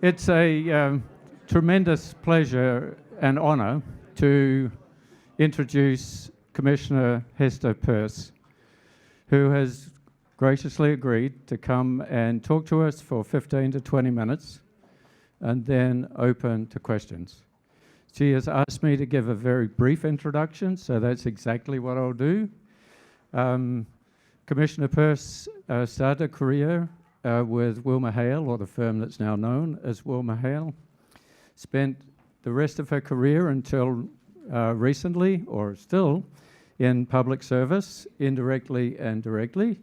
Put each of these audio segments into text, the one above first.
It's a tremendous pleasure and honour to introduce Commissioner Hester Peirce, who has graciously agreed to come and talk to us for 15 to 20 minutes and then open to questions. She has asked me to give a very brief introduction, so that's exactly what I'll do. Commissioner Peirce started a career with WilmerHale, or the firm that's now known as WilmerHale. Spent the rest of her career until recently, or still, in public service, indirectly and directly,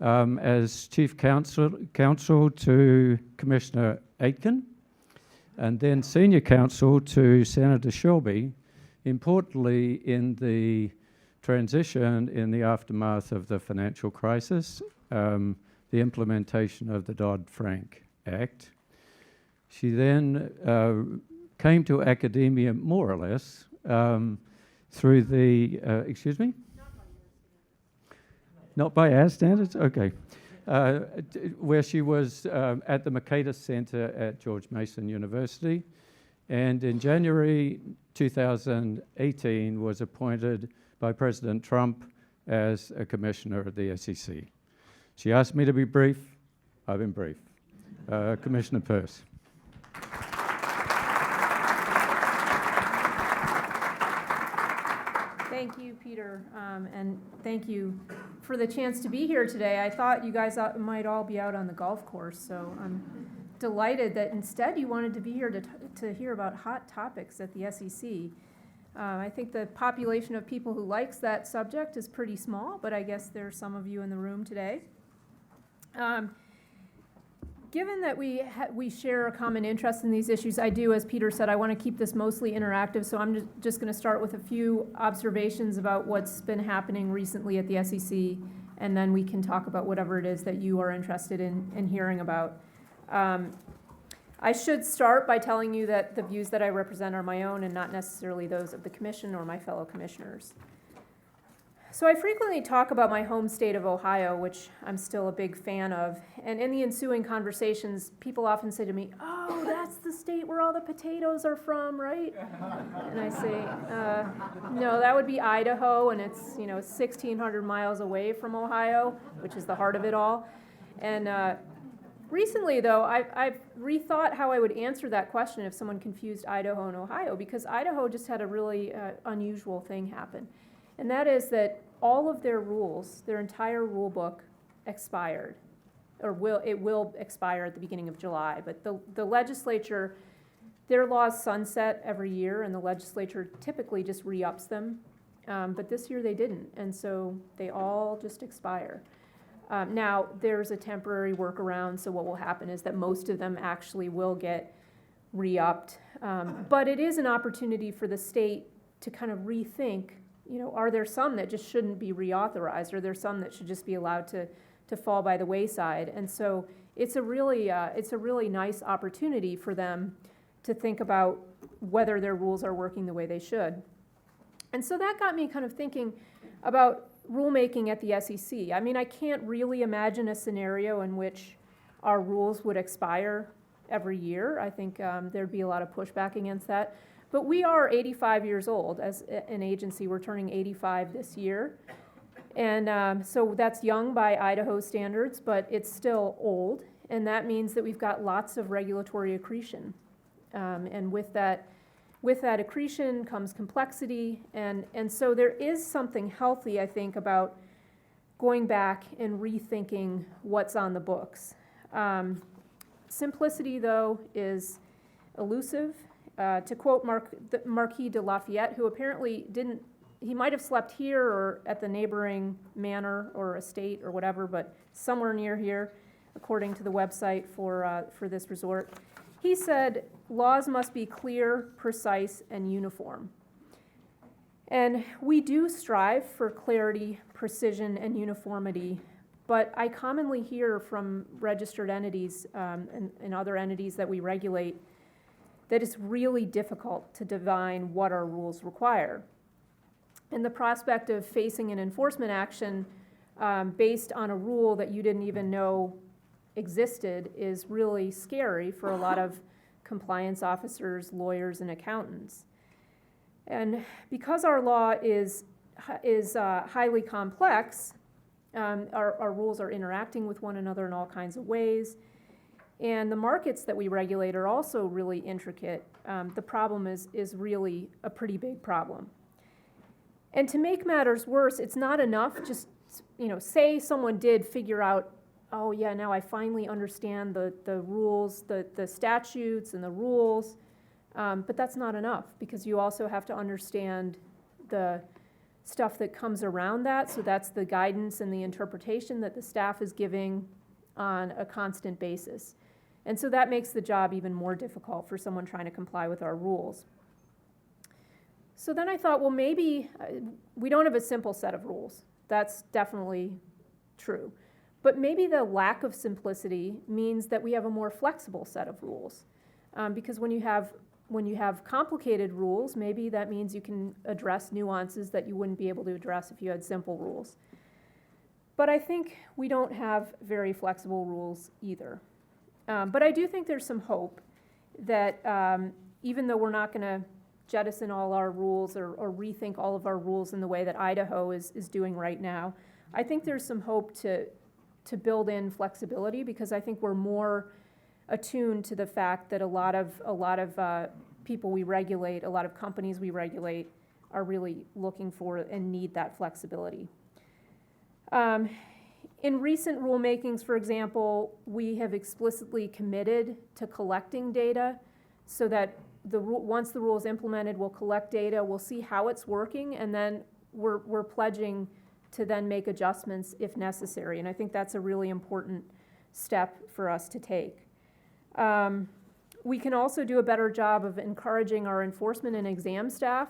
as Chief Counsel to Commissioner Aitken, and then Senior Counsel to Senator Shelby, importantly in the transition in the aftermath of the financial crisis, the implementation of the Dodd-Frank Act. She then came to academia more or less through the, excuse me? Not by our standards? Okay. Where she was at the Mercatus Center at George Mason University, and in January 2018 was appointed by President Trump as a commissioner of the SEC. She asked me to be brief. I've been brief. Commissioner Peirce. Thank you, Peter, and thank you for the chance to be here today. I thought you guys might all be out on the golf course, so I'm delighted that instead you wanted to be here to hear about hot topics at the SEC. I think the population of people who likes that subject is pretty small, but I guess there's some of you in the room today. Given that we share a common interest in these issues, I do, as Peter said, I want to keep this mostly interactive, so I'm just going to start with a few observations about what's been happening recently at the SEC, and then we can talk about whatever it is that you are interested in hearing about. I should start by telling you that the views that I represent are my own and not necessarily those of the Commission or my fellow commissioners. So I frequently talk about my home state of Ohio, which I'm still a big fan of, and in the ensuing conversations, people often say to me, "Oh, that's the state where all the potatoes are from, right?" And I say, "No, that would be Idaho, and it's 1,600 miles away from Ohio, which is the heart of it all." And recently, though, I've rethought how I would answer that question if someone confused Idaho and Ohio, because Idaho just had a really unusual thing happen. And that is that all of their rules, their entire rule book, expired, or will expire at the beginning of July. But the legislature, their laws sunset every year, and the legislature typically just re-ups them. But this year they didn't, and so they all just expire. Now, there's a temporary workaround, so what will happen is that most of them actually will get re-upped. But it is an opportunity for the state to kind of rethink, are there some that just shouldn't be reauthorized? Are there some that should just be allowed to fall by the wayside? And so it's a really nice opportunity for them to think about whether their rules are working the way they should. And so that got me kind of thinking about rulemaking at the SEC. I mean, I can't really imagine a scenario in which our rules would expire every year. I think there'd be a lot of pushback against that. But we are 85 years old as an agency. We're turning 85 this year. And so that's young by Idaho standards, but it's still old. And that means that we've got lots of regulatory accretion. And with that accretion comes complexity. And so there is something healthy, I think, about going back and rethinking what's on the books. Simplicity, though, is elusive. To quote Marquis de Lafayette, who apparently he might have slept here or at the neighboring manor or estate or whatever, but somewhere near here, according to the website for this resort. He said, "Laws must be clear, precise, and uniform." And we do strive for clarity, precision, and uniformity, but I commonly hear from registered entities and other entities that we regulate that it's really difficult to divine what our rules require. And the prospect of facing an enforcement action based on a rule that you didn't even know existed is really scary for a lot of compliance officers, lawyers, and accountants. And because our law is highly complex, our rules are interacting with one another in all kinds of ways, and the markets that we regulate are also really intricate. The problem is really a pretty big problem. And to make matters worse, it's not enough just, say someone did figure out, oh yeah, now I finally understand the rules, the statutes and the rules, but that's not enough, because you also have to understand the stuff that comes around that. So that's the guidance and the interpretation that the staff is giving on a constant basis. And so that makes the job even more difficult for someone trying to comply with our rules. So then I thought, well, maybe we don't have a simple set of rules. That's definitely true. But maybe the lack of simplicity means that we have a more flexible set of rules. Because when you have complicated rules, maybe that means you can address nuances that you wouldn't be able to address if you had simple rules. But I think we don't have very flexible rules either. But I do think there's some hope that even though we're not going to jettison all our rules or rethink all of our rules in the way that Idaho is doing right now, I think there's some hope to build in flexibility, because I think we're more attuned to the fact that a lot of people we regulate, a lot of companies we regulate, are really looking for and need that flexibility. In recent rulemakings, for example, we have explicitly committed to collecting data, so that once the rule is implemented, we'll collect data, we'll see how it's working, and then we're pledging to then make adjustments if necessary. And I think that's a really important step for us to take. We can also do a better job of encouraging our enforcement and exam staff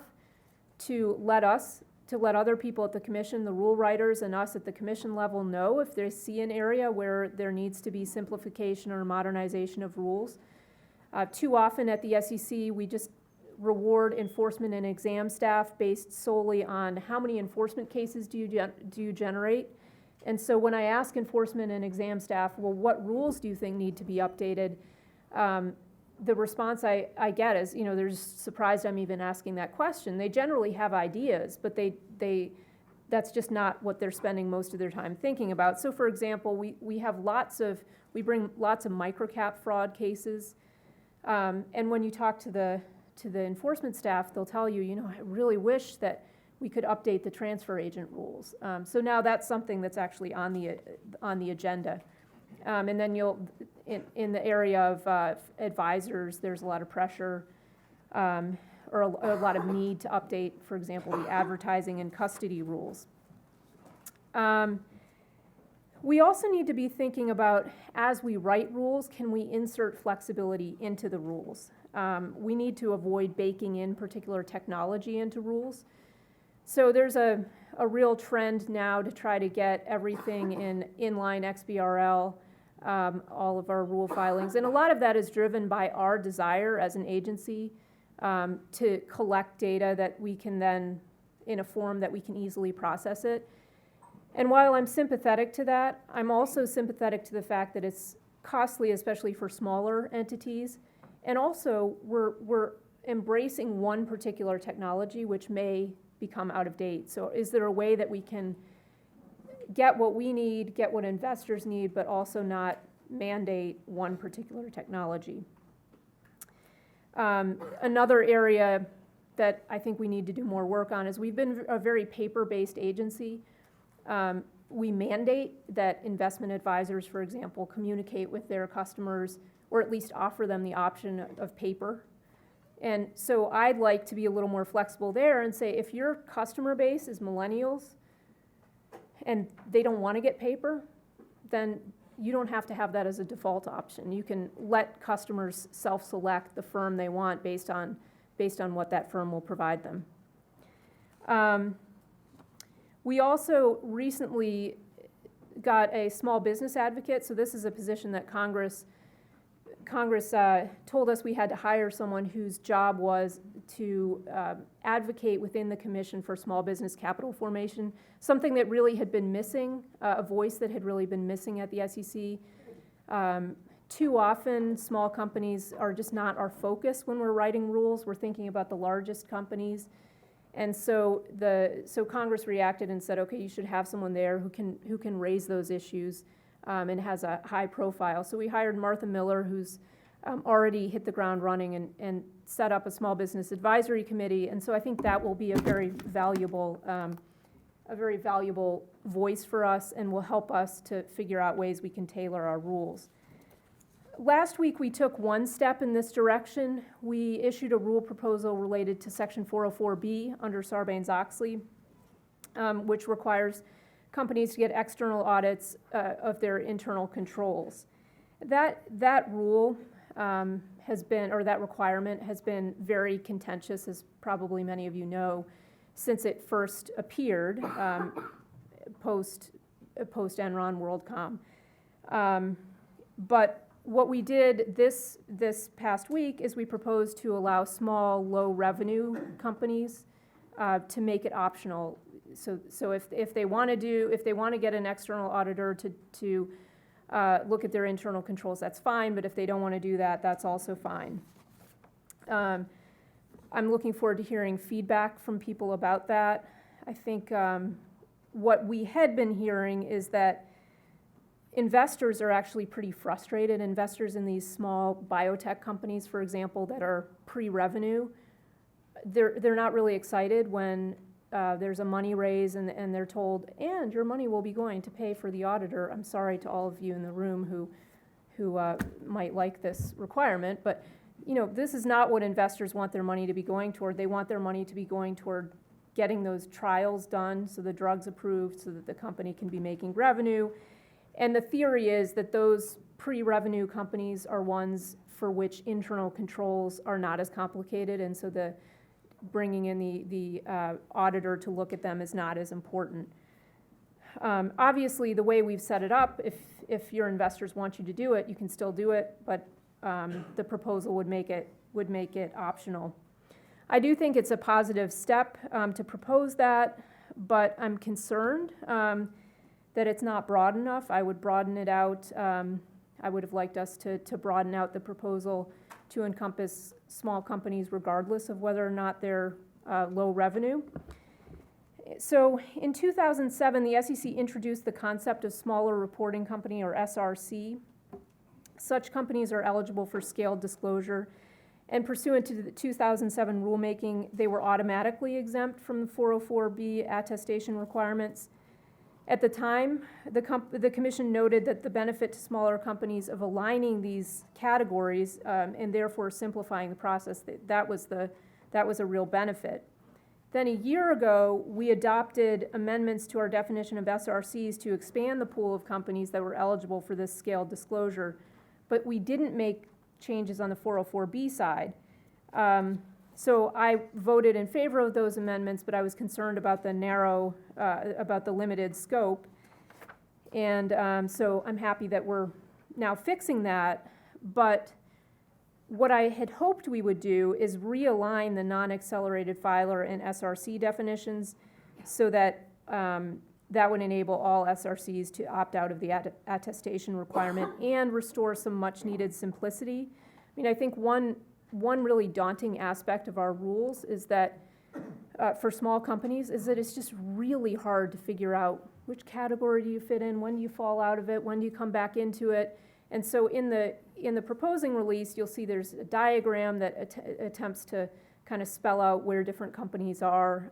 to let other people at the commission, the rule writers and us at the commission level, know if they see an area where there needs to be simplification or modernization of rules. Too often at the SEC, we just reward enforcement and exam staff based solely on how many enforcement cases do you generate. And so when I ask enforcement and exam staff, well, what rules do you think need to be updated? The response I get is, they're just surprised I'm even asking that question. They generally have ideas, but that's just not what they're spending most of their time thinking about. So for example, we bring lots of microcap fraud cases. And when you talk to the enforcement staff, they'll tell you, I really wish that we could update the transfer agent rules. So now that's something that's actually on the agenda. And then in the area of advisors, there's a lot of pressure or a lot of need to update, for example, the advertising and custody rules. We also need to be thinking about, as we write rules, can we insert flexibility into the rules? We need to avoid baking in particular technology into rules. So there's a real trend now to try to get everything in inline XBRL, all of our rule filings. And a lot of that is driven by our desire as an agency to collect data that we can then, in a form that we can easily process it. And while I'm sympathetic to that, I'm also sympathetic to the fact that it's costly, especially for smaller entities. And also, we're embracing one particular technology which may become out of date. So is there a way that we can get what we need, get what investors need, but also not mandate one particular technology? Another area that I think we need to do more work on is we've been a very paper-based agency. We mandate that investment advisors, for example, communicate with their customers, or at least offer them the option of paper. And so I'd like to be a little more flexible there and say, if your customer base is millennials and they don't want to get paper, then you don't have to have that as a default option. You can let customers self-select the firm they want based on what that firm will provide them. We also recently got a small business advocate. So this is a position that Congress told us we had to hire someone whose job was to advocate within the commission for small business capital formation, something that really had been missing, a voice that had really been missing at the SEC. Too often, small companies are just not our focus when we're writing rules. We're thinking about the largest companies. And so Congress reacted and said, okay, you should have someone there who can raise those issues and has a high profile. So we hired Martha Miller, who's already hit the ground running and set up a small business advisory committee. And so I think that will be a very valuable voice for us and will help us to figure out ways we can tailor our rules. Last week, we took one step in this direction. We issued a rule proposal related to Section 404B under Sarbanes-Oxley, which requires companies to get external audits of their internal controls. That rule has been, or that requirement has been very contentious, as probably many of you know, since it first appeared post Enron WorldCom. But what we did this past week is we proposed to allow small, low-revenue companies to make it optional. So if they want to get an external auditor to look at their internal controls, that's fine. But if they don't want to do that, that's also fine. I'm looking forward to hearing feedback from people about that. I think what we had been hearing is that investors are actually pretty frustrated. Investors in these small biotech companies, for example, that are pre-revenue, they're not really excited when there's a money raise and they're told, and your money will be going to pay for the auditor. I'm sorry to all of you in the room who might like this requirement, but this is not what investors want their money to be going toward. They want their money to be going toward getting those trials done, so the drug's approved, so that the company can be making revenue. And the theory is that those pre-revenue companies are ones for which internal controls are not as complicated, and so the bringing in the auditor to look at them is not as important. Obviously, the way we've set it up, if your investors want you to do it, you can still do it, but the proposal would make it optional. I do think it's a positive step to propose that, but I'm concerned that it's not broad enough. I would broaden it out. I would have liked us to broaden out the proposal to encompass small companies regardless of whether or not they're low revenue. So in 2007, the SEC introduced the concept of smaller reporting company, or SRC. Such companies are eligible for scaled disclosure, and pursuant to the 2007 rulemaking, they were automatically exempt from the 404B attestation requirements. At the time, the Commission noted that the benefit to smaller companies of aligning these categories and therefore simplifying the process, that was a real benefit. Then a year ago, we adopted amendments to our definition of SRCs to expand the pool of companies that were eligible for this scaled disclosure, but we didn't make changes on the 404B side. So I voted in favor of those amendments, but I was concerned about about the limited scope. And so I'm happy that we're now fixing that. But what I had hoped we would do is realign the non-accelerated filer and SRC definitions so that that would enable all SRCs to opt out of the attestation requirement and restore some much-needed simplicity. I mean, I think one really daunting aspect of our rules is that for small companies is that it's just really hard to figure out which category do you fit in, when do you fall out of it, when do you come back into it. And so in the proposing release, you'll see there's a diagram that attempts to kind of spell out where different companies are.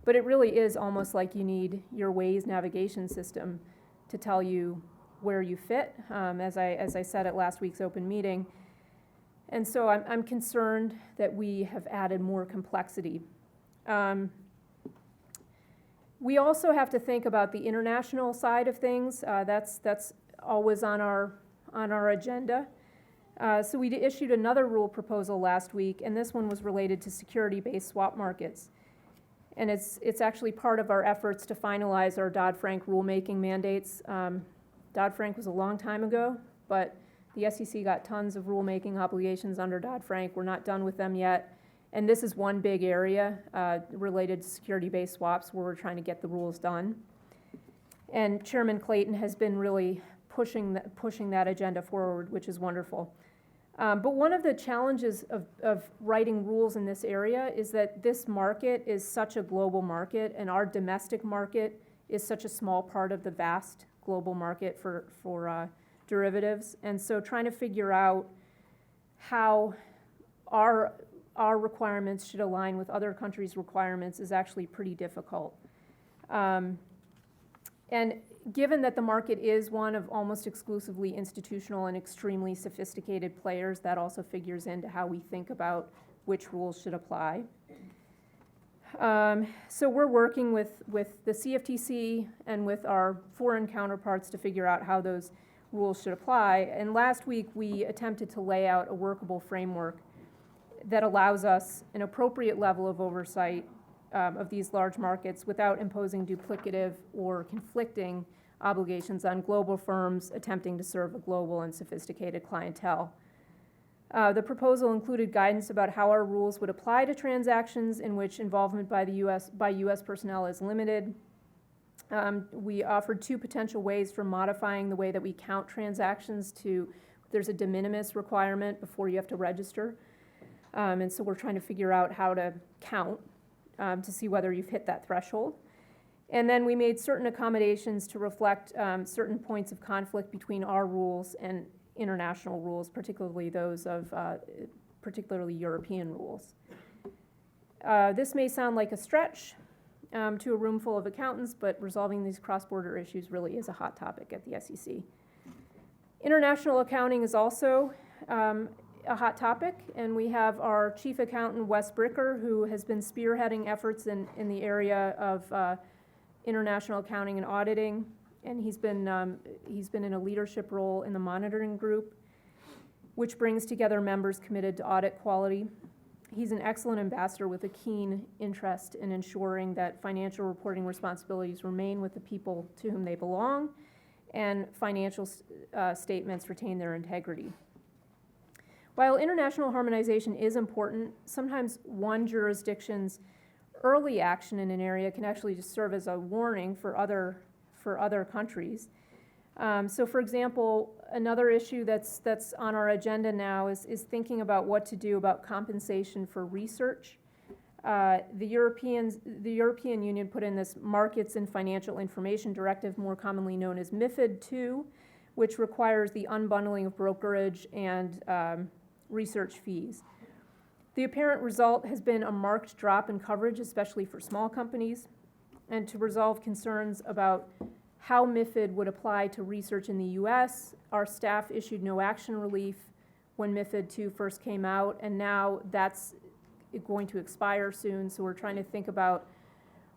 But it really is almost like you need your Waze navigation system to tell you where you fit, as I said at last week's open meeting. And so I'm concerned that we have added more complexity. We also have to think about the international side of things. That's always on our agenda. So we issued another rule proposal last week, and this one was related to security-based swap markets. And it's actually part of our efforts to finalize our Dodd-Frank rulemaking mandates. Dodd-Frank was a long time ago, but the SEC got tons of rulemaking obligations under Dodd-Frank. We're not done with them yet. And this is one big area related to security-based swaps where we're trying to get the rules done. And Chairman Clayton has been really pushing that agenda forward, which is wonderful. But one of the challenges of writing rules in this area is that this market is such a global market, and our domestic market is such a small part of the vast global market for derivatives. And so trying to figure out how our requirements should align with other countries' requirements is actually pretty difficult. And given that the market is one of almost exclusively institutional and extremely sophisticated players, that also figures into how we think about which rules should apply. So we're working with the CFTC and with our foreign counterparts to figure out how those rules should apply. And last week we attempted to lay out a workable framework that allows us an appropriate level of oversight of these large markets without imposing duplicative or conflicting obligations on global firms attempting to serve a global and sophisticated clientele. The proposal included guidance about how our rules would apply to transactions in which involvement by U.S. personnel is limited. We offered two potential ways for modifying the way that we count transactions there's a de minimis requirement before you have to register. And so we're trying to figure out how to count to see whether you've hit that threshold. And then we made certain accommodations to reflect certain points of conflict between our rules and international rules, particularly those of particularly European rules. This may sound like a stretch to a room full of accountants, but resolving these cross-border issues really is a hot topic at the SEC. International accounting is also a hot topic, and we have our chief accountant, Wes Bricker, who has been spearheading efforts in the area of international accounting and auditing, and he's been in a leadership role in the monitoring group, which brings together members committed to audit quality. He's an excellent ambassador with a keen interest in ensuring that financial reporting responsibilities remain with the people to whom they belong, and financial statements retain their integrity. While international harmonization is important, sometimes one jurisdiction's early action in an area can actually just serve as a warning for other countries. So for example, another issue that's on our agenda now is thinking about what to do about compensation for research. The European Union put in this Markets and Financial Information Directive, more commonly known as MiFID II, which requires the unbundling of brokerage and research fees. The apparent result has been a marked drop in coverage, especially for small companies, and to resolve concerns about how MiFID would apply to research in the US, our staff issued no action relief when MiFID II first came out, and now that's going to expire soon, so we're trying to think about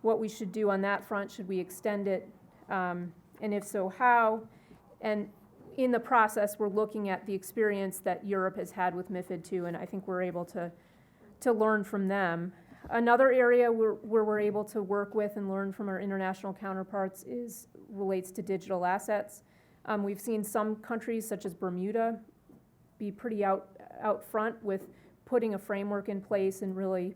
what we should do on that front. Should we extend it, and if so, how? And in the process, we're looking at the experience that Europe has had with MiFID II, and I think we're able to learn from them. Another area where we're able to work with and learn from our international counterparts relates to digital assets. We've seen some countries, such as Bermuda, be pretty out front with putting a framework in place and really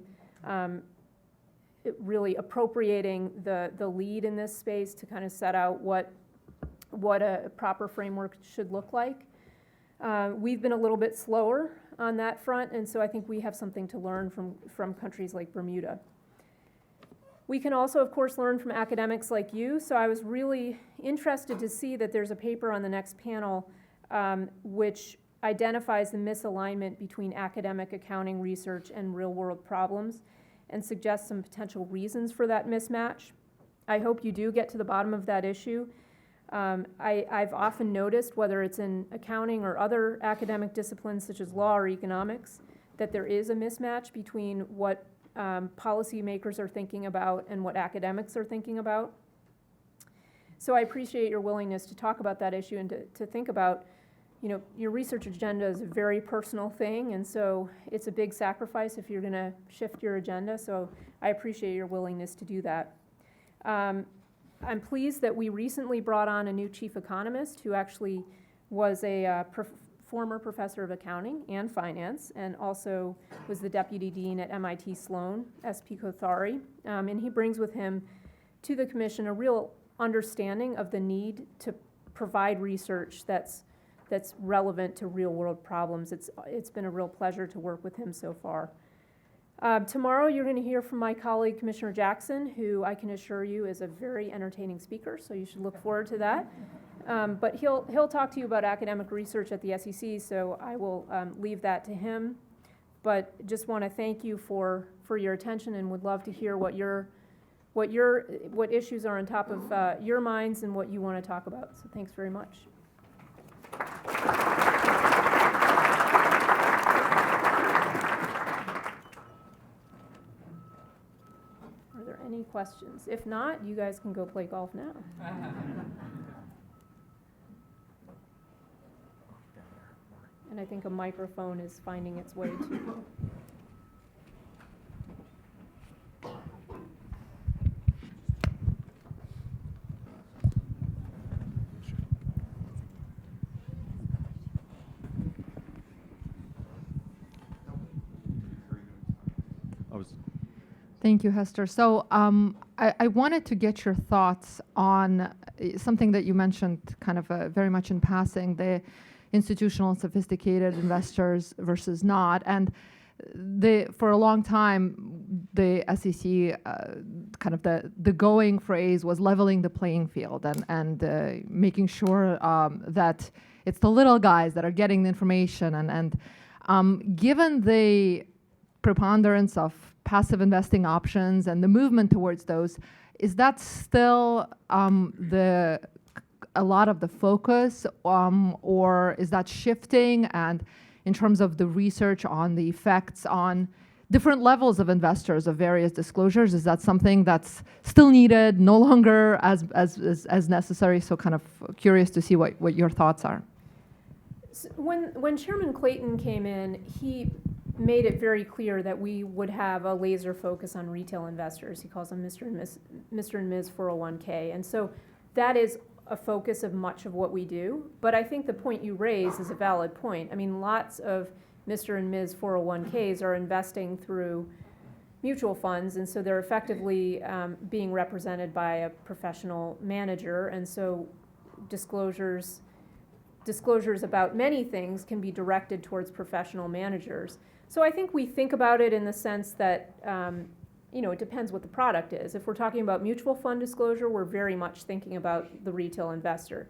appropriating the lead in this space to kind of set out what a proper framework should look like. We've been a little bit slower on that front, and so I think we have something to learn from countries like Bermuda. We can also, of course, learn from academics like you, so I was really interested to see that there's a paper on the next panel which identifies the misalignment between academic accounting research and real-world problems and suggests some potential reasons for that mismatch. I hope you do get to the bottom of that issue. I've often noticed, whether it's in accounting or other academic disciplines such as law or economics, that there is a mismatch between what policymakers are thinking about and what academics are thinking about. So I appreciate your willingness to talk about that issue and to think about, your research agenda is a very personal thing, and so it's a big sacrifice if you're going to shift your agenda, so I appreciate your willingness to do that. I'm pleased that we recently brought on a new chief economist who actually was a former professor of accounting and finance, and also was the deputy dean at MIT Sloan, S.P. Kothari, and he brings with him to the commission a real understanding of the need to provide research that's relevant to real-world problems. It's been a real pleasure to work with him so far. Tomorrow you're going to hear from my colleague, Commissioner Jackson, who I can assure you is a very entertaining speaker, so you should look forward to that. But he'll talk to you about academic research at the SEC, so I will leave that to him. But just want to thank you for your attention, and would love to hear what issues are on top of your minds and what you want to talk about. So thanks very much. Are there any questions? If not, you guys can go play golf now. And I think a microphone is finding its way to. Thank you, Hester. So I wanted to get your thoughts on something that you mentioned kind of very much in passing, the institutional and sophisticated investors versus not. And for a long time, the SEC, kind of the going phrase was leveling the playing field and making sure that it's the little guys that are getting the information. And given the preponderance of passive investing options and the movement towards those, is that still a lot of the focus, or is that shifting? And in terms of the research on the effects on different levels of investors of various disclosures, is that something that's still needed, no longer as necessary? So kind of curious to see what your thoughts are. When Chairman Clayton came in, he made it very clear that we would have a laser focus on retail investors. He calls them Mr. and Ms. 401k. And so that is a focus of much of what we do. But I think the point you raise is a valid point. I mean, lots of Mr. and Ms. 401ks are investing through mutual funds, and so they're effectively being represented by a professional manager. And so disclosures about many things can be directed towards professional managers. So I think we think about it in the sense that, it depends what the product is. If we're talking about mutual fund disclosure, we're very much thinking about the retail investor.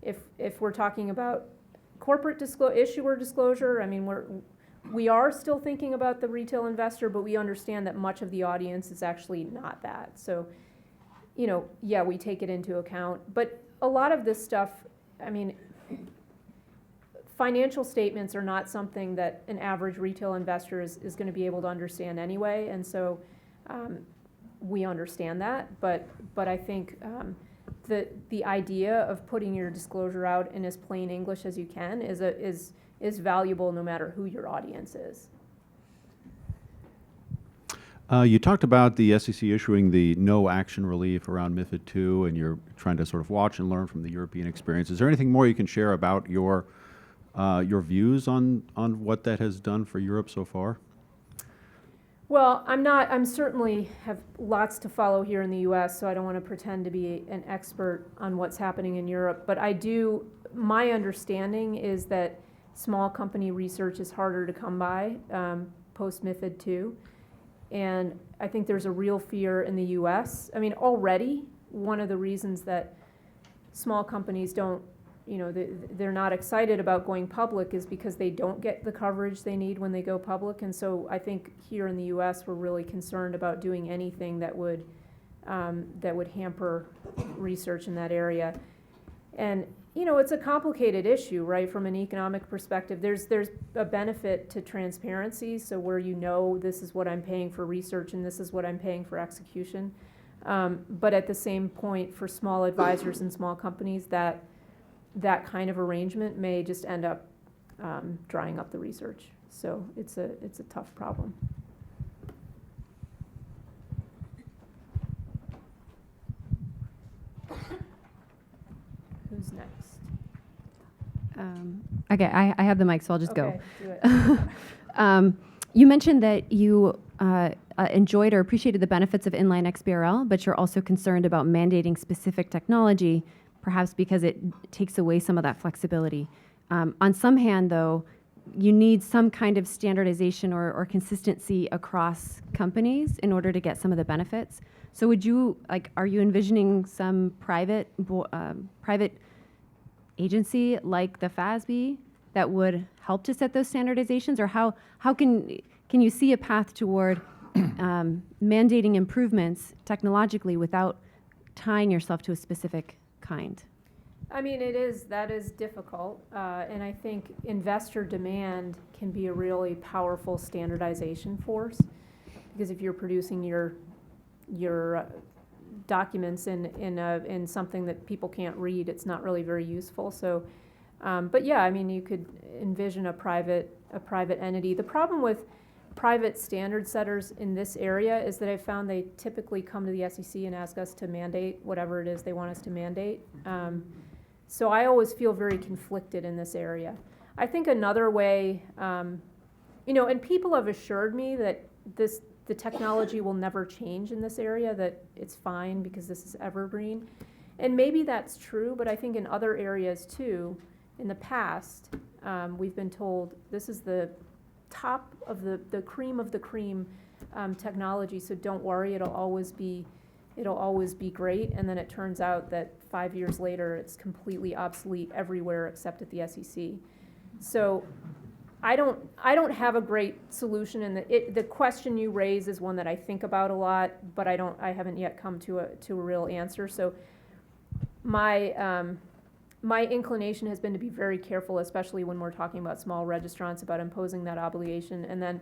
If we're talking about corporate issuer disclosure, I mean, we are still thinking about the retail investor, but we understand that much of the audience is actually not that. So, yeah, we take it into account. But a lot of this stuff, I mean, financial statements are not something that an average retail investor is going to be able to understand anyway, and so we understand that. But I think the idea of putting your disclosure out in as plain English as you can is valuable no matter who your audience is. You talked about the SEC issuing the no action relief around MiFID II, and you're trying to sort of watch and learn from the European experience. Is there anything more you can share about your views on what that has done for Europe so far? Well, I'm certainly have lots to follow here in the U.S., so I don't want to pretend to be an expert on what's happening in Europe. But my understanding is that small company research is harder to come by post MiFID II. And I think there's a real fear in the U.S. I mean, already one of the reasons that small companies don't, they're not excited about going public is because they don't get the coverage they need when they go public. And so I think here in the U.S. we're really concerned about doing anything that would hamper research in that area. And it's a complicated issue, right? From an economic perspective, there's a benefit to transparency. So where this is what I'm paying for research and this is what I'm paying for execution. But at the same point, for small advisors and small companies, that kind of arrangement may just end up drying up the research. So it's a tough problem. Who's next? Okay, I have the mic, so I'll just Okay, go. do it. You mentioned that you enjoyed or appreciated the benefits of inline XBRL, but you're also concerned about mandating specific technology perhaps because it takes away some of that flexibility. On some hand, though, you need some kind of standardization or consistency across companies in order to get some of the benefits. So would you, are you envisioning some private agency like the FASB that would help to set those standardizations? Or how can you see a path toward mandating improvements technologically without tying yourself to a specific kind? I mean, that is difficult, and I think investor demand can be a really powerful standardization force, because if you're producing your documents in something that people can't read, it's not really very useful. So, but yeah, I mean, you could envision a private entity. The problem with private standard setters in this area is that I found they typically come to the SEC and ask us to mandate whatever it is they want us to mandate. So I always feel very conflicted in this area. I think another way, and people have assured me that the technology will never change in this area, that it's fine because this is evergreen. And maybe that's true, but I think in other areas too, in the past, we've been told this is the top of the cream of the cream technology, so don't worry, it'll always be great. And then it turns out that 5 years later, it's completely obsolete everywhere except at the SEC. So I don't have a great solution, and the question you raise is one that I think about a lot, but I haven't yet come to a real answer. So my inclination has been to be very careful, especially when we're talking about small registrants, about imposing that obligation, and then,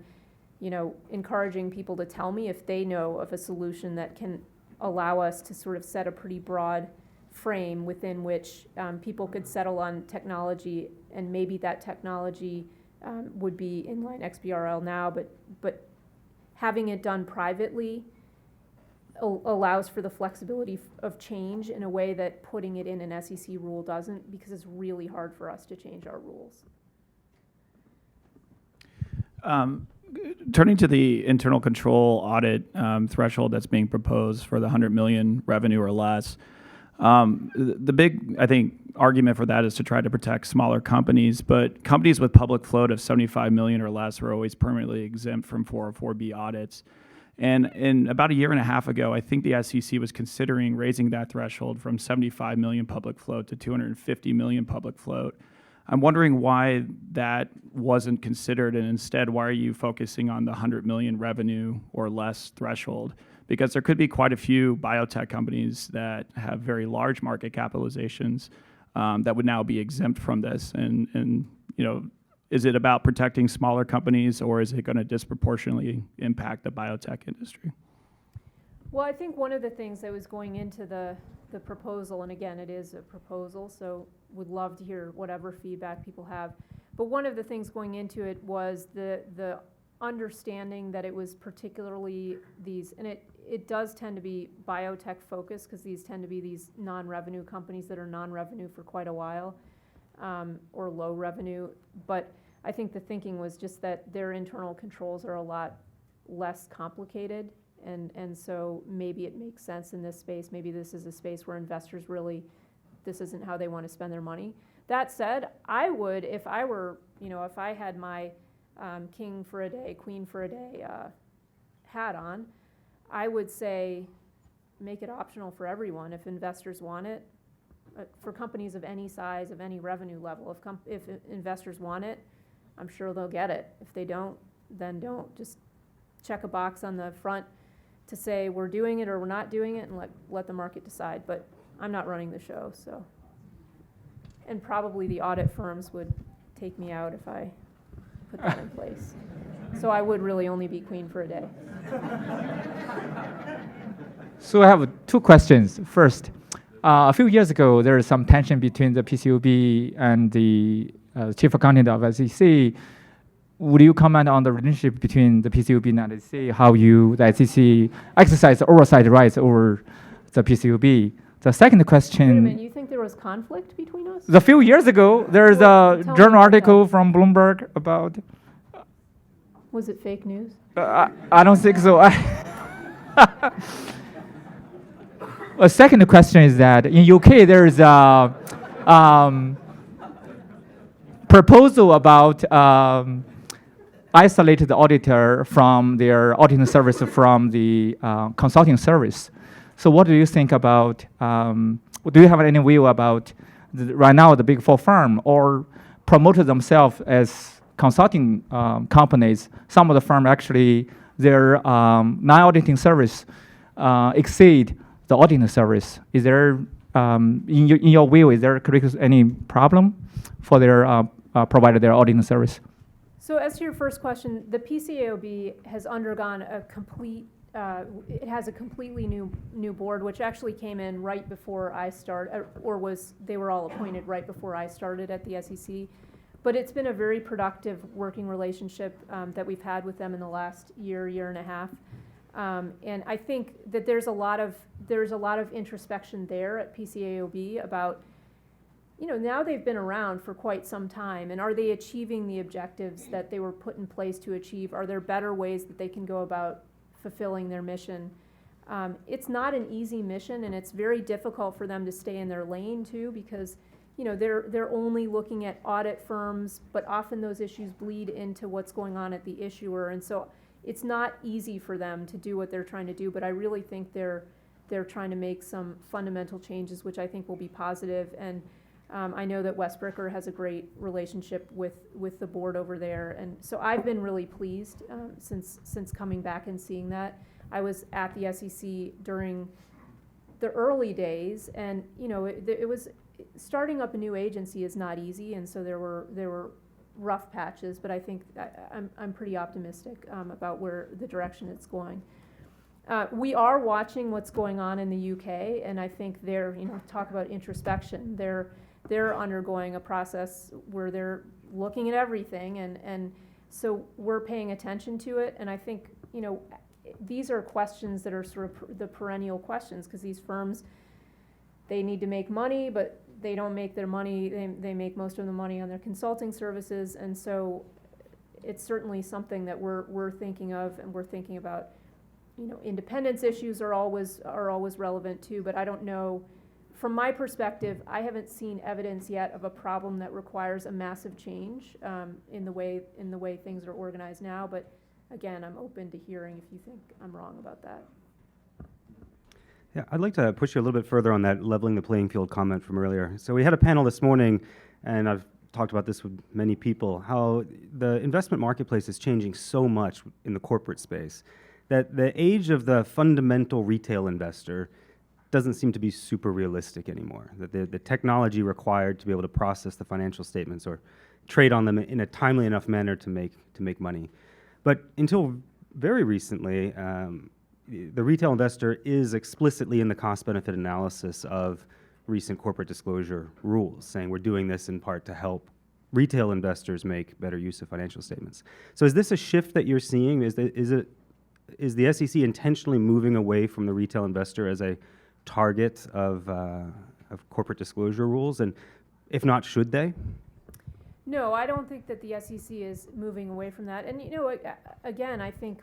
encouraging people to tell me if they know of a solution that can allow us to sort of set a pretty broad frame within which people could settle on technology, and maybe that technology would be inline XBRL now, but having it done privately allows for the flexibility of change in a way that putting it in an SEC rule doesn't, because it's really hard for us to change our rules. Turning to the internal control audit threshold that's being proposed for the 100 million revenue or less, the big, I think, argument for that is to try to protect smaller companies, but companies with public float of 75 million or less are always permanently exempt from 404B audits. And about a year and a half ago, I think the SEC was considering raising that threshold from 75 million public float to 250 million public float. I'm wondering why that wasn't considered, and instead, why are you focusing on the 100 million revenue or less threshold? Because there could be quite a few biotech companies that have very large market capitalizations that would now be exempt from this. And is it about protecting smaller companies, or is it going to disproportionately impact the biotech industry? Well, I think one of the things that was going into the proposal, and again, it is a proposal, so would love to hear whatever feedback people have. But one of the things going into it was the understanding that it was particularly these, and it does tend to be biotech focused, because these tend to be these non-revenue companies that are non-revenue for quite a while, or low revenue. But I think the thinking was just that their internal controls are a lot less complicated, and so maybe it makes sense in this space. Maybe this is a space where investors really, this isn't how they want to spend their money. That said, I would, if I were, if I had my king for a day, queen for a day hat on, I would say make it optional for everyone if investors want it. For companies of any size, of any revenue level, if investors want it, I'm sure they'll get it. If they don't, then don't. Just check a box on the front to say we're doing it or we're not doing it, and let the market decide. But I'm not running the show, so. And probably the audit firms would take me out if I put that in place. So I would really only be queen for a day. So I have two questions. First, a few years ago, there was some tension between the PCAOB and the chief accountant of SEC. Would you comment on the relationship between the PCAOB and the SEC, how the SEC exercise oversight rights over the PCAOB? The second question... Wait a minute, you think there was conflict between us? A few years ago, there's a journal article from Bloomberg about... Was it fake news? I don't think so. A second question is that in UK there is a proposal about isolate the auditor from their auditing service from the consulting service. So what do you think about, do you have any view about right now the big four firm or promoted themselves as consulting companies? Some of the firm actually, their non-auditing service exceed the auditing service. Is there, in your view, is there any problem for their provided their auditing service? So as to your first question, the PCAOB has undergone a complete, it has a completely new board, which actually came in right before I started, they were all appointed right before I started at the SEC. But it's been a very productive working relationship that we've had with them in the last year and a half. And I think that there's a lot of introspection there at PCAOB about, now they've been around for quite some time, and are they achieving the objectives that they were put in place to achieve? Are there better ways that they can go about fulfilling their mission? It's not an easy mission, and it's very difficult for them to stay in their lane too, because they're only looking at audit firms, but often those issues bleed into what's going on at the issuer, and so it's not easy for them to do what they're trying to do. But I really think they're trying to make some fundamental changes, which I think will be positive. And I know that Wes Bricker has a great relationship with the board over there, and so I've been really pleased since coming back and seeing that. I was at the SEC during the early days, and it was starting up a new agency is not easy, and so there were rough patches, but I think I'm pretty optimistic about where the direction it's going. We are watching what's going on in the UK, and I think they're talk about introspection. They're undergoing a process where they're looking at everything, and so we're paying attention to it. And I think these are questions that are sort of the perennial questions, because these firms, they need to make money, but they don't make their money. They make most of the money on their consulting services, and so it's certainly something that we're thinking of, and we're thinking about. Independence issues are always relevant too, but I don't know. From my perspective, I haven't seen evidence yet of a problem that requires a massive change in the way things are organized now. But again, I'm open to hearing if you think I'm wrong about that. Yeah, I'd like to push you a little bit further on that leveling the playing field comment from earlier. So we had a panel this morning, and I've talked about this with many people, how the investment marketplace is changing so much in the corporate space that the age of the fundamental retail investor doesn't seem to be super realistic anymore. That the technology required to be able to process the financial statements or trade on them in a timely enough manner to make money. But until very recently, the retail investor is explicitly in the cost-benefit analysis of recent corporate disclosure rules, saying we're doing this in part to help retail investors make better use of financial statements. So is this a shift that you're seeing? Is the SEC intentionally moving away from the retail investor as a target of corporate disclosure rules? And if not, should they? No, I don't think that the SEC is moving away from that. And again, I think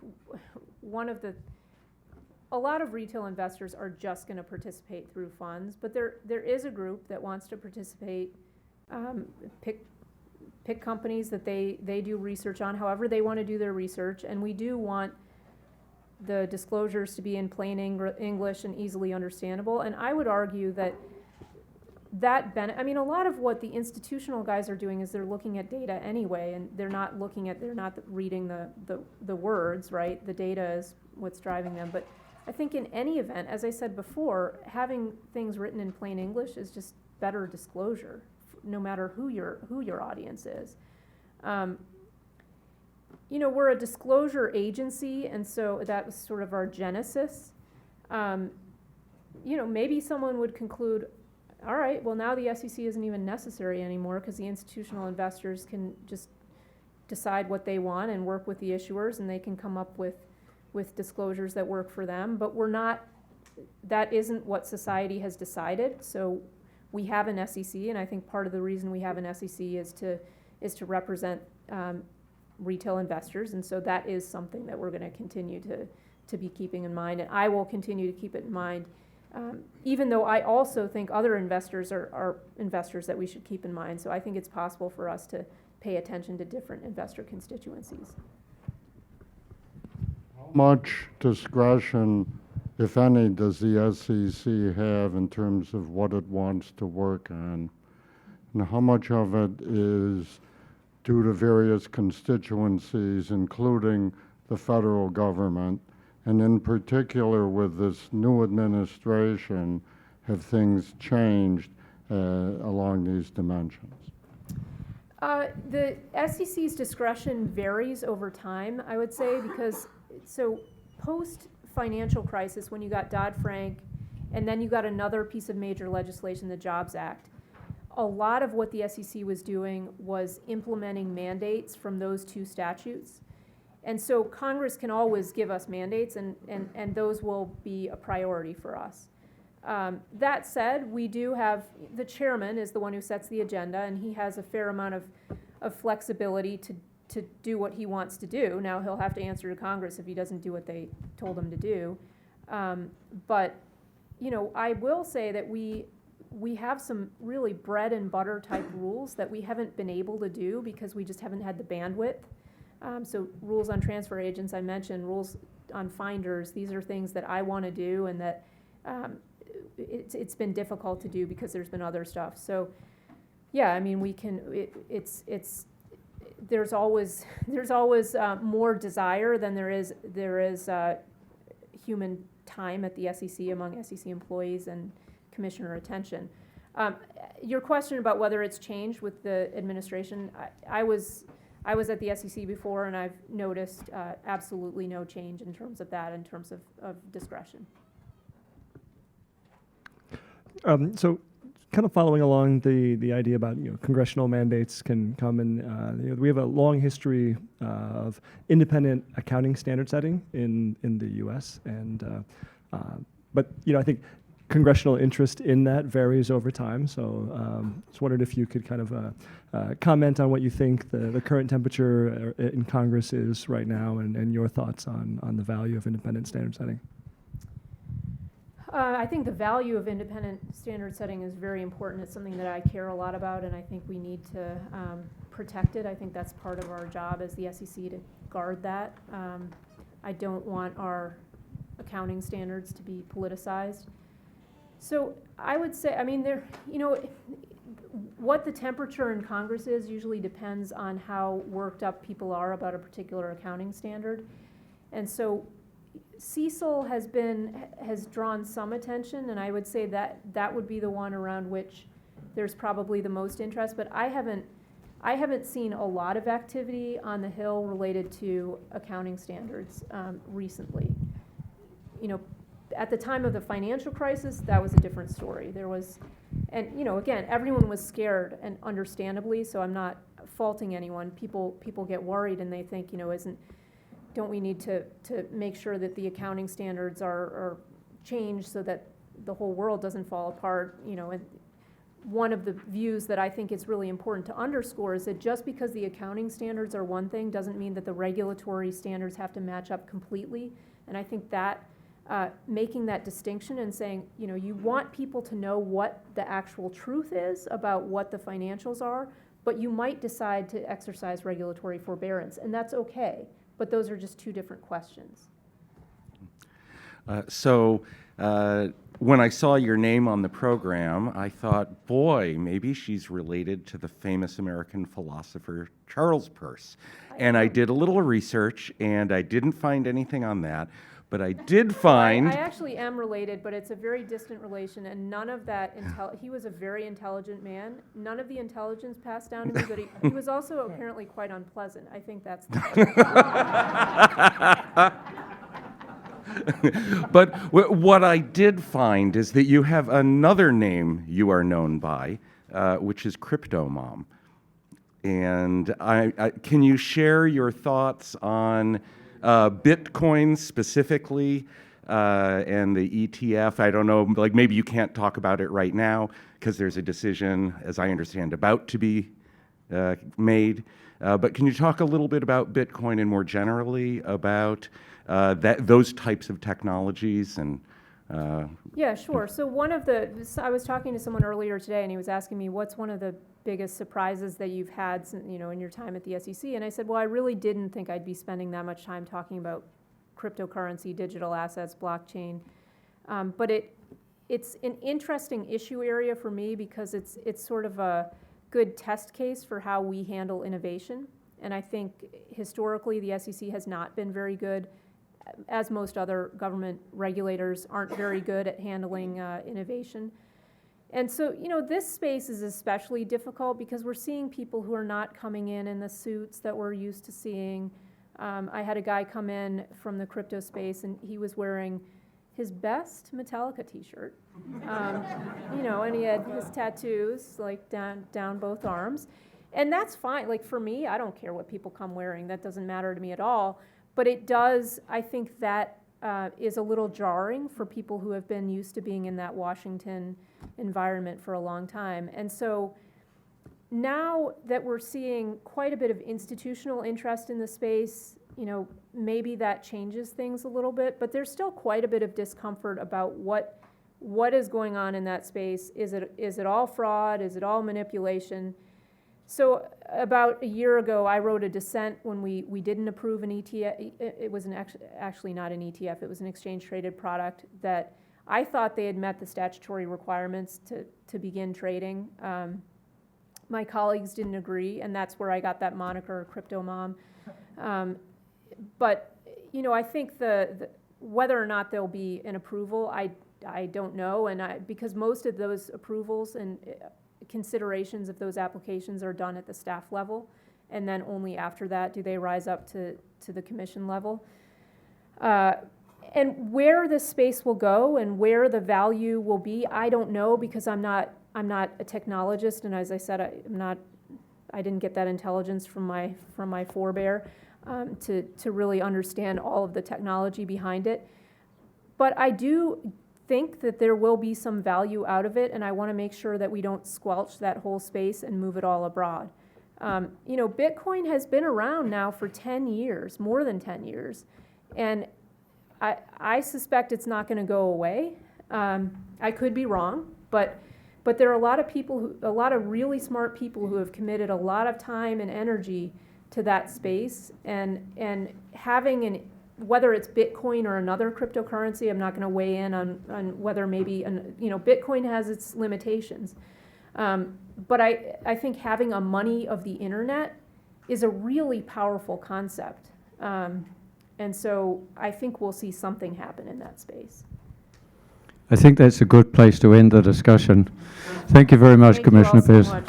a lot of retail investors are just going to participate through funds, but there is a group that wants to participate, pick companies that they do research on, however they want to do their research, and we do want the disclosures to be in plain English and easily understandable. And I would argue that a lot of what the institutional guys are doing is they're looking at data anyway, and they're not reading the words, right? The data is what's driving them. But I think in any event, as I said before, having things written in plain English is just better disclosure, no matter who your audience is. We're a disclosure agency, and so that was sort of our genesis. Maybe someone would conclude, all right, well, now the SEC isn't even necessary anymore because the institutional investors can just decide what they want and work with the issuers, and they can come up with disclosures that work for them. But that isn't what society has decided. So we have an SEC, and I think part of the reason we have an SEC is to represent retail investors, and so that is something that we're going to continue to be keeping in mind, and I will continue to keep it in mind. Even though I also think other investors are investors that we should keep in mind. So I think it's possible for us to pay attention to different investor constituencies. How much discretion, if any, does the SEC have in terms of what it wants to work on? And how much of it is due to various constituencies, including the federal government? And in particular, with this new administration, have things changed along these dimensions? The SEC's discretion varies over time, I would say, because so post-financial crisis, when you got Dodd-Frank, and then you got another piece of major legislation, the Jobs Act, a lot of what the SEC was doing was implementing mandates from those two statutes. And so Congress can always give us mandates, and those will be a priority for us. That said, we do have, the chairman is the one who sets the agenda, and he has a fair amount of flexibility to do what he wants to do. Now, he'll have to answer to Congress if he doesn't do what they told him to do. But, you know, I will say that we have some really bread and butter type rules that we haven't been able to do because we just haven't had the bandwidth. So rules on transfer agents, I mentioned, rules on finders, these are things that I want to do and that it's been difficult to do because there's been other stuff. So yeah, I mean, we can, there's always more desire than there is human time at the SEC among SEC employees and commissioner attention. Your question about whether it's changed with the administration, I was at the SEC before, and I've noticed absolutely no change in terms of that, in terms of discretion. So kind of following along the idea about, you know, congressional mandates can come and, you know, we have a long history of independent accounting standard setting in the U.S. and but, you know, I think congressional interest in that varies over time. So just wondered if you could kind of comment on what you think the current temperature in Congress is right now and your thoughts on the value of independent standard setting. I think the value of independent standard setting is very important. It's something that I care a lot about, and I think we need to protect it. I think that's part of our job as the SEC to guard that. I don't want our accounting standards to be politicized. So I would say, I mean, you know, what the temperature in Congress is usually depends on how worked up people are about a particular accounting standard. And so CECL has drawn some attention, and I would say that would be the one around which there's probably the most interest, but I haven't seen a lot of activity on the Hill related to accounting standards recently. You know, at the time of the financial crisis, that was a different story. There was, and you know, again, everyone was scared, and understandably, so I'm not faulting anyone. People get worried and they think, you know, don't we need to make sure that the accounting standards are changed so that the whole world doesn't fall apart, you know? And one of the views that I think is really important to underscore is that just because the accounting standards are one thing doesn't mean that the regulatory standards have to match up completely. And I think that making that distinction and saying, you know, you want people to know what the actual truth is about what the financials are, but you might decide to exercise regulatory forbearance, and that's okay. But those are just two different questions. So when I saw your name on the program, I thought, boy, maybe she's related to the famous American philosopher Charles Peirce. And I did a little research, and I didn't find anything on that. But I did find... I actually am related, but it's a very distant relation, and none of that... he was a very intelligent man. None of the intelligence passed down to me, but he was also apparently quite unpleasant. I think that's But what I did find is that you have another name you are known by, which is Crypto Mom. And can you share your thoughts on Bitcoin specifically and the ETF? I don't know, like maybe you can't talk about it right now because there's a decision, as I understand, about to be made. But can you talk a little bit about Bitcoin and more generally about those types of technologies and Yeah, sure. So I was talking to someone earlier today, and he was asking me, what's one of the biggest surprises that you've had, in your time at the SEC? And I said, well, I really didn't think I'd be spending that much time talking about cryptocurrency, digital assets, blockchain. But it's an interesting issue area for me because it's sort of a good test case for how we handle innovation. And I think historically the SEC has not been very good, as most other government regulators aren't very good at handling innovation. And so, this space is especially difficult because we're seeing people who are not coming in the suits that we're used to seeing. I had a guy come in from the crypto space, and he was wearing his best Metallica t-shirt, and he had his tattoos, like, down both arms. And that's fine. Like, for me, I don't care what people come wearing. That doesn't matter to me at all. But it does, I think that is a little jarring for people who have been used to being in that Washington environment for a long time. And so now that we're seeing quite a bit of institutional interest in the space, maybe that changes things a little bit, but there's still quite a bit of discomfort about what is going on in that space. Is it all fraud? Is it all manipulation? So about a year ago, I wrote a dissent when we didn't approve an ETF. It was actually not an ETF. It was an exchange-traded product that I thought they had met the statutory requirements to begin trading. My colleagues didn't agree, and that's where I got that moniker, Crypto Mom. But I think whether or not there'll be an approval, I don't know, and because most of those approvals and considerations of those applications are done at the staff level, and then only after that do they rise up to the commission level. And where this space will go and where the value will be, I don't know, because I'm not a technologist, and as I said, I didn't get that intelligence from my forebear to really understand all of the technology behind it. But I do think that there will be some value out of it, and I want to make sure that we don't squelch that whole space and move it all abroad. Bitcoin has been around now for 10 years, more than 10 years, and I suspect it's not going to go away. I could be wrong, but there are a lot of people, a lot of really smart people who have committed a lot of time and energy to that space, and having whether it's Bitcoin or another cryptocurrency, I'm not going to weigh in on whether maybe, Bitcoin has its limitations. But I think having a money of the internet is a really powerful concept. And so I think we'll see something happen in that space. I think that's a good place to end the discussion. Thank you very much, Thank you all Commissioner so Pierce. much.